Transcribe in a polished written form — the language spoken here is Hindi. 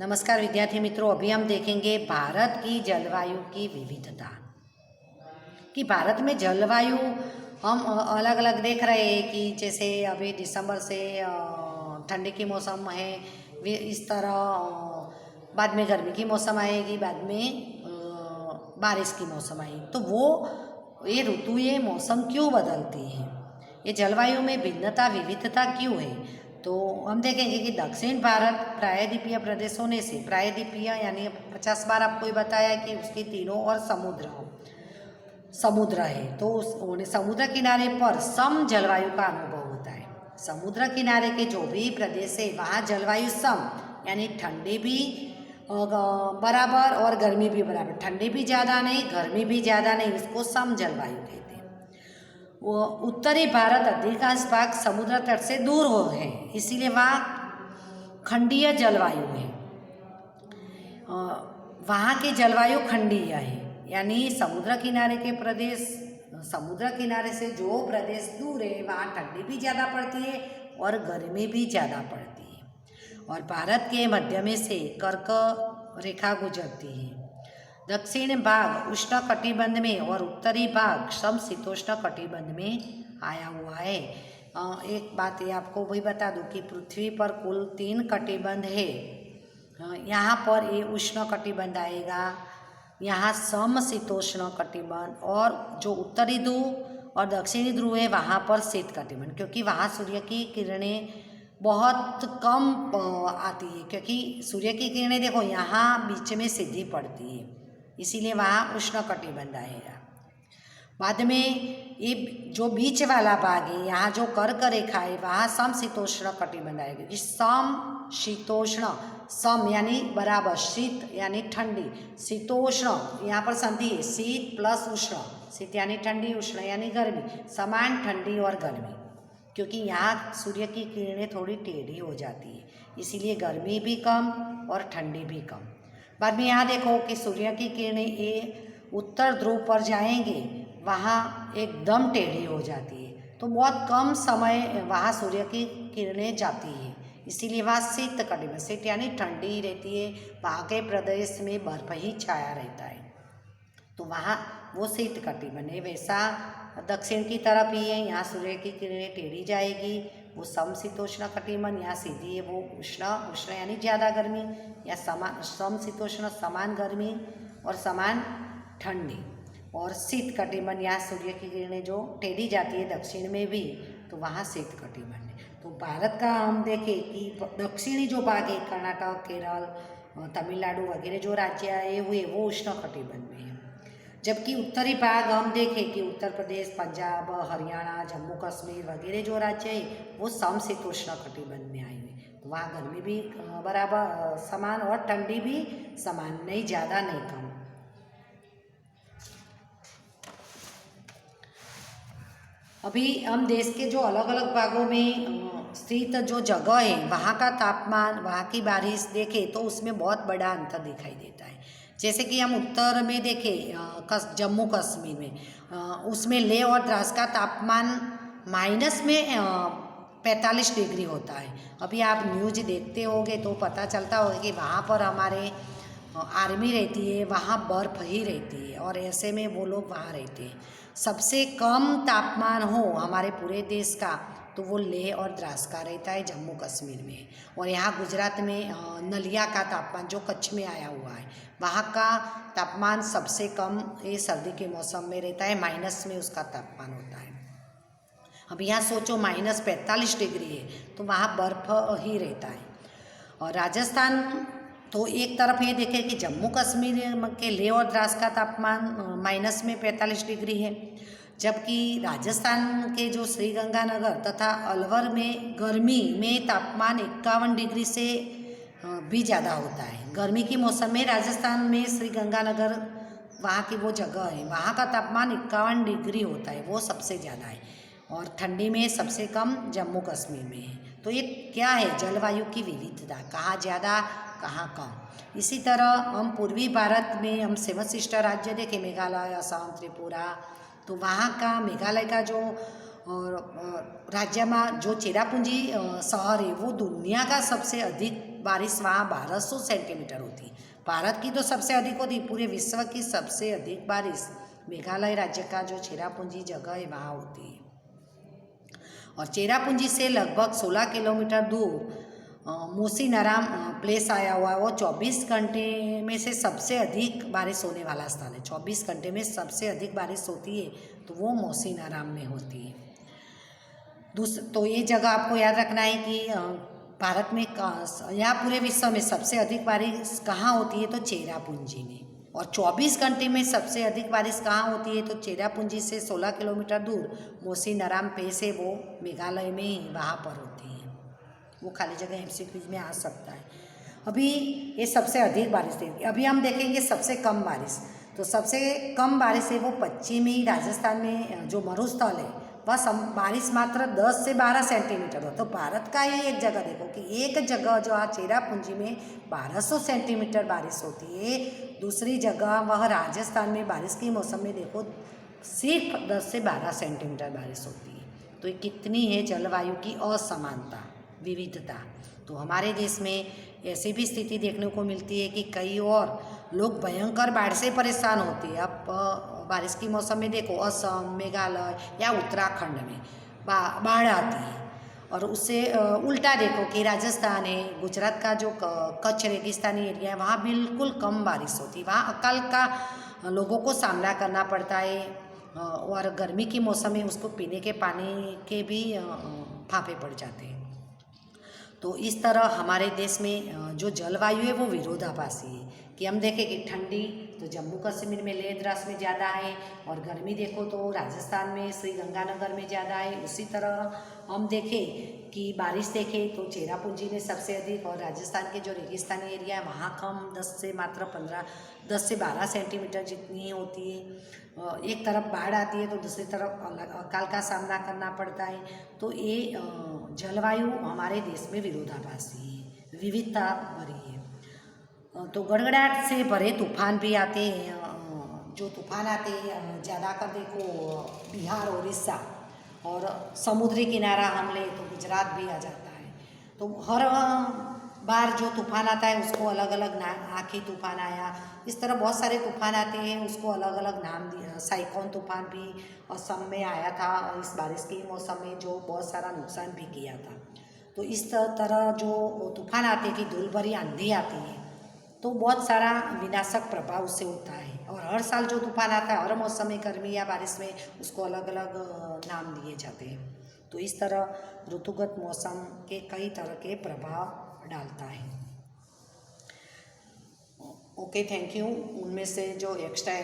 नमस्कार विद्यार्थी मित्रों, अभी हम देखेंगे भारत की जलवायु की विविधता। कि भारत में जलवायु हम अलग अलग देख रहे हैं कि जैसे अभी दिसंबर से ठंडी की मौसम है, इस तरह बाद में गर्मी की मौसम आएगी, बाद में बारिश की मौसम आएगी। तो वो ये ऋतु, ये मौसम क्यों बदलती है, ये जलवायु में भिन्नता विविधता क्यों है। तो हम देखेंगे कि दक्षिण भारत प्रायद्वीपीय प्रदेश होने से, प्रायद्वीपीय यानी 50 बार आपको ये बताया कि उसके तीनों और समुद्र है, तो उस समुद्र किनारे पर सम जलवायु का अनुभव होता है। समुद्र किनारे के जो भी प्रदेश है वहाँ जलवायु सम यानी ठंडी भी बराबर और गर्मी भी बराबर, ठंडी भी ज़्यादा नहीं गर्मी भी ज़्यादा नहीं, उसको सम जलवायु कहते हैं। वो उत्तरी भारत अधिकांश भाग समुद्र तट से दूर हो है, इसीलिए वहाँ खंडीय जलवायु है। वहाँ की जलवायु खंडीय है, यानी समुद्र किनारे के प्रदेश, समुद्र किनारे से जो प्रदेश दूर है वहाँ ठंडी भी ज़्यादा पड़ती है और गर्मी भी ज़्यादा पड़ती है। और भारत के मध्य में से कर्क रेखा गुजरती है। दक्षिण भाग उष्ण कटिबंध में और उत्तरी भाग समशीतोष्ण कटिबंध में आया हुआ है। एक बात ये आपको भी बता दूं कि पृथ्वी पर कुल 3 कटिबंध है। यहाँ पर ये उष्ण कटिबंध आएगा, यहाँ समशीतोष्ण कटिबंध, और जो उत्तरी ध्रुव और दक्षिणी ध्रुव है वहाँ पर शीत कटिबंध, क्योंकि वहाँ सूर्य की किरणें बहुत कम आती है, क्योंकि सूर्य की किरणें देखो यहाँ बीच में सीधी पड़ती है, इसीलिए वहाँ उष्ण कटिबंध आएगा। बाद में ये जो बीच वाला भाग है, यहाँ जो कर्क रेखा है वहाँ समशीतोष्ण कटिबंध आएगा। इस समशीतोष्ण, सम यानी बराबर, शीत यानी ठंडी, शीतोष्ण यहाँ पर संधि है, शीत प्लस उष्ण, शीत यानी ठंडी, उष्ण यानी गर्मी, समान ठंडी और गर्मी, क्योंकि यहाँ सूर्य की किरणें थोड़ी टेढ़ी हो जाती है, इसीलिए गर्मी भी कम और ठंडी भी कम। बाद में यहाँ देखो कि सूर्य की किरणें ये उत्तर ध्रुव पर जाएंगे, वहाँ एकदम टेढ़ी हो जाती है, तो बहुत कम समय वहाँ सूर्य की किरणें जाती है, इसीलिए वहाँ शीत कटिबंध, शीत यानी ठंडी रहती है, वहाँ के प्रदेश में बर्फ ही छाया रहता है, तो वहाँ वो शीत कटिबंध है। वैसा दक्षिण की तरफ ही है, यहाँ सूर्य की किरणें टेढ़ी जाएगी, वो समशीतोष्ण कटिबंध, यहाँ सीधी है वो उष्ण, उष्ण यानी ज़्यादा गर्मी, या समान समशीतोष्ण समान गर्मी और समान ठंडी, और शीत कटिबंध यहाँ सूर्य की किरणें जो टेढ़ी जाती है दक्षिण में भी, तो वहाँ शीत कटिबंध है। तो भारत का हम देखें कि दक्षिणी जो भाग है, कर्नाटक, केरल, तमिलनाडु वगैरह जो राज्य आए हुए वो उष्ण कटिबंध में है, जबकि उत्तरी भाग हम देखें कि उत्तर प्रदेश, पंजाब, हरियाणा, जम्मू कश्मीर वगैरह जो राज्य है वो समशीतोष्ण कटिबंध में आए हुए, तो वहाँ गर्मी भी बराबर समान और ठंडी भी समान, नहीं ज़्यादा नहीं कम। अभी हम देश के जो अलग अलग भागों में स्थित जो जगह है वहाँ का तापमान, वहाँ की बारिश देखें तो उसमें बहुत बड़ा अंतर दिखाई देता है। जैसे कि हम उत्तर में देखें जम्मू कश्मीर में, उसमें लेह और द्रास का तापमान माइनस में 45 डिग्री होता है। अभी आप न्यूज़ देखते होंगे तो पता चलता होगा कि वहाँ पर हमारे आर्मी रहती है, वहाँ बर्फ़ ही रहती है, और ऐसे में वो लोग वहाँ रहते हैं। सबसे कम तापमान हो हमारे पूरे देश का तो वो लेह और द्रास का रहता है, जम्मू कश्मीर में। और यहाँ गुजरात में नलिया का तापमान जो कच्छ में आया हुआ है, वहाँ का तापमान सबसे कम ये सर्दी के मौसम में रहता है, माइनस में उसका तापमान होता है। अब यहाँ सोचो -45 डिग्री है तो वहाँ बर्फ़ ही रहता है। और राजस्थान, तो एक तरफ ये देखें कि जम्मू कश्मीर के लेह और द्रास का तापमान माइनस में 45 डिग्री है, जबकि राजस्थान के जो श्रीगंगानगर तथा अलवर में गर्मी में तापमान 51 डिग्री से भी ज़्यादा होता है। गर्मी के मौसम में राजस्थान में श्रीगंगानगर वहाँ की वो जगह है, वहाँ का तापमान 51 डिग्री होता है, वो सबसे ज़्यादा है, और ठंडी में सबसे कम जम्मू कश्मीर में है। तो ये क्या है, जलवायु की विविधता, कहाँ ज़्यादा कहाँ कम। इसी तरह हम पूर्वी भारत में हम 7 सिस्टर राज्य देखें, मेघालय, असम, त्रिपुरा, तो वहाँ का मेघालय का जो राज्य में जो चेरापूंजी शहर है वो दुनिया का सबसे अधिक बारिश वहाँ 1200 सेंटीमीटर होती है। भारत की तो सबसे अधिक होती, पूरे विश्व की सबसे अधिक बारिश मेघालय राज्य का जो चेरापूंजी जगह है वहाँ होती है। और चेरापूंजी से लगभग 16 किलोमीटर दूर मोसीनराम प्लेस आया हुआ है। वो 24 घंटे में से सबसे अधिक बारिश होने वाला स्थान है। 24 घंटे में सबसे अधिक बारिश होती है तो वो मोसीनराम में होती है। तो ये जगह आपको याद रखना है कि भारत में या पूरे विश्व में सबसे अधिक बारिश कहाँ होती है तो चेरापूंजी में। और 24 घंटे में सबसे अधिक बारिश कहाँ होती है तो चेरापूंजी से 16 किलोमीटर दूर मोसीनराम पे से वो मेघालय में ही वहाँ पर होती है। वो खाली जगह MCQ में आ सकता है। अभी ये सबसे अधिक बारिश देगी। अभी हम देखेंगे सबसे कम बारिश। तो सबसे कम बारिश है वो पश्चिमी राजस्थान में जो मरुस्थल है वह बारिश मात्र 10 से 12 सेंटीमीटर हो। तो भारत का ही एक जगह देखो कि एक जगह जो चेरापूंजी में 1200 सेंटीमीटर बारिश होती है, दूसरी जगह वह राजस्थान में बारिश के मौसम में देखो सिर्फ 10 से 12 सेंटीमीटर बारिश होती है। तो ये कितनी है जलवायु की असमानता, विविधता। तो हमारे देश में ऐसी भी स्थिति देखने को मिलती है कि कई और लोग भयंकर बाढ़ से परेशान होते हैं। अब बारिश के मौसम में देखो असम, मेघालय या उत्तराखंड में बाढ़ आती है। और उससे उल्टा देखो कि राजस्थान है, गुजरात का जो कच्छ रेगिस्तानी एरिया है वहाँ बिल्कुल कम बारिश होती है। वहाँ अकाल का लोगों को सामना करना पड़ता है। और गर्मी के मौसम में उसको पीने के पानी के भी फाफे पड़ जाते हैं। तो इस तरह हमारे देश में जो जलवायु है वो विरोधाभासी है कि हम देखें कि ठंडी तो जम्मू कश्मीर में लेह द्रास में ज़्यादा है, और गर्मी देखो तो राजस्थान में श्रीगंगानगर में ज़्यादा है। उसी तरह हम देखें कि बारिश देखें तो चेरापूंजी में सबसे अधिक, और राजस्थान के जो रेगिस्तानी एरिया है वहाँ कम 10 से 12 सेंटीमीटर जितनी ही होती है। एक तरफ बाढ़ आती है तो दूसरी तरफ अकाल का सामना करना पड़ता है। तो ये जलवायु हमारे देश में विरोधाभासी है, विविधता भरी है। तो गड़गड़ाहट से भरे तूफान भी आते हैं। जो तूफान आते हैं ज़्यादातर देखो बिहार, उड़ीसा और समुद्री किनारा हम ले तो गुजरात भी आ जाता है। तो हर बार जो तूफान आता है उसको अलग अलग नाम, आखी तूफान आया, इस तरह बहुत सारे तूफान आते हैं, उसको अलग अलग नाम दिया। साइक्लोन तूफान भी असम में आया था इस बारिश के मौसम में, जो बहुत सारा नुकसान भी किया था। तो इस तरह जो तूफान आते हैं कि धूल भरी आंधी आती है तो बहुत सारा विनाशक प्रभाव उससे होता है। और हर साल जो तूफान आता है हर मौसम में, गर्मी या बारिश में, उसको अलग अलग नाम दिए जाते हैं। तो इस तरह ऋतुगत मौसम के कई तरह के प्रभाव डालता है। Okay, thank you. उनमें से जो एक्स्ट्रा